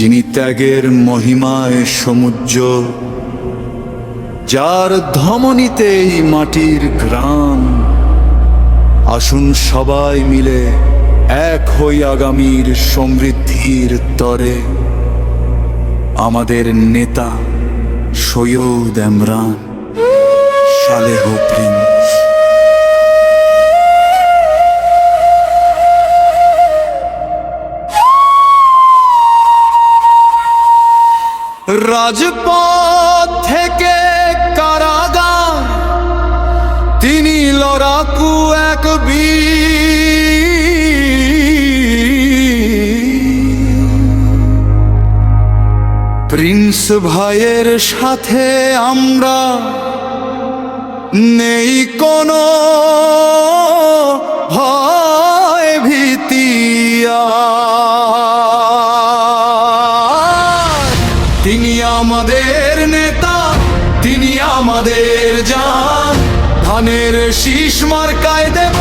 যিনি ত্যাগের মহিমায় সমুজ্জ্বল, যার ধমনীতেই মাটির ঘ্রাণ। আসুন সবাই মিলে এক হই আগামীর সমৃদ্ধির তরে। আমাদের নেতা সৈয়দ এমরান সালেহ প্রিন্স। রাজপথ থেকে কারাগার, তিনি লড়াকু এক প্রিন্স ভাইয়ের সাথে আমরা নেই কোনো ভয় ভীতিয়া। তিনি আমাদের নেতা, তিনি আমাদের জান। ধানের শীষ মার্কায় দেব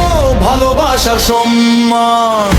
ভালোবাসার সম্মান।